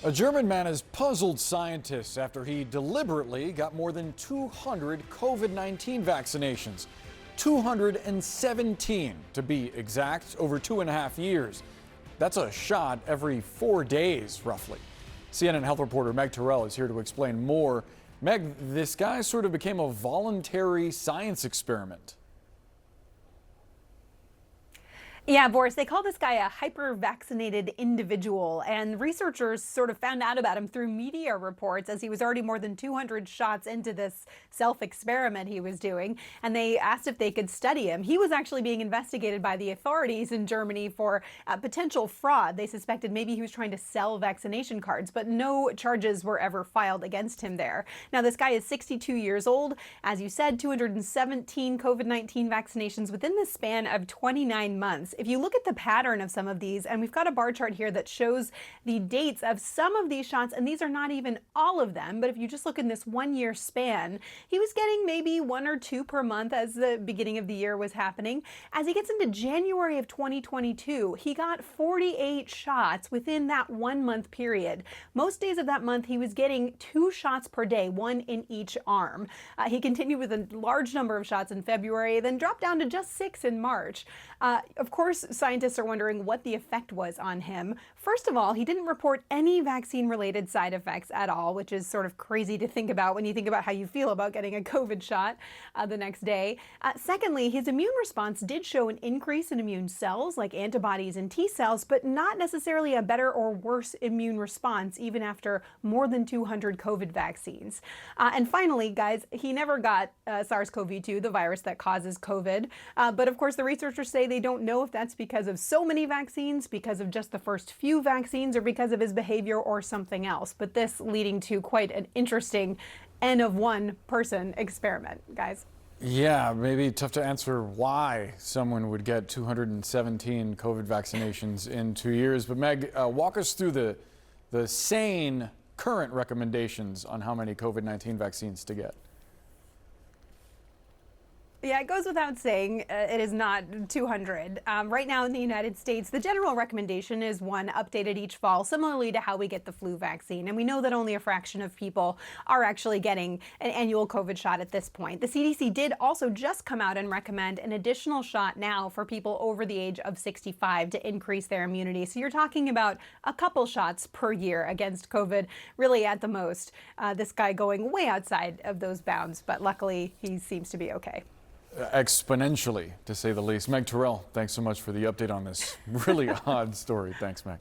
A German man has puzzled scientists after he deliberately got more than 200 COVID-19 vaccinations. 217 to be exact, over 2.5 years. That's a shot every 4 days, roughly. CNN health reporter Meg Terrell is here to explain more. Meg, this guy sort of became a voluntary science experiment. Yeah, Boris, they call this guy a hyper-vaccinated individual, and researchers sort of found out about him through media reports as he was already more than 200 shots into this self-experiment he was doing, and they asked if they could study him. He was actually being investigated by the authorities in Germany for potential fraud. They suspected maybe he was trying to sell vaccination cards, but no charges were ever filed against him there. Now, this guy is 62 years old. As you said, 217 COVID-19 vaccinations within the span of 29 months. If you look at the pattern of some of these, and we've got a bar chart here that shows the dates of some of these shots, and these are not even all of them, but if you just look in this 1 year span, he was getting maybe 1 or 2 per month as the beginning of the year was happening. As he gets into January of 2022, he got 48 shots within that 1 month period. Most days of that month, he was getting 2 shots per day, 1 in each arm. He continued with a large number of shots in February, then dropped down to just 6 in March. Of course, scientists are wondering what the effect was on him. First of all, he didn't report any vaccine-related side effects at all, which is sort of crazy to think about when you think about how you feel about getting a COVID shot the next day. Secondly, his immune response did show an increase in immune cells like antibodies and T cells, but not necessarily a better or worse immune response even after more than 200 COVID vaccines. And finally, guys, he never got SARS-CoV-2, the virus that causes COVID. But of course, the researchers say they don't know if that's because of so many vaccines, because of just the first few vaccines, or because of his behavior or something else. But this leading to quite an interesting N of 1 person experiment, guys. Yeah, maybe tough to answer why someone would get 217 COVID vaccinations in 2 years. But Meg, walk us through the sane current recommendations on how many COVID-19 vaccines to get. Yeah, it goes without saying it is not 200. Right now in the United States, the general recommendation is 1 updated each fall, similarly to how we get the flu vaccine. And we know that only a fraction of people are actually getting an annual COVID shot at this point. The CDC did also just come out and recommend an additional shot now for people over the age of 65 to increase their immunity. So you're talking about a couple shots per year against COVID, really at the most. This guy going way outside of those bounds, but luckily he seems to be okay. Exponentially, to say the least. Meg Terrell, thanks so much for the update on this really odd story. Thanks, Meg.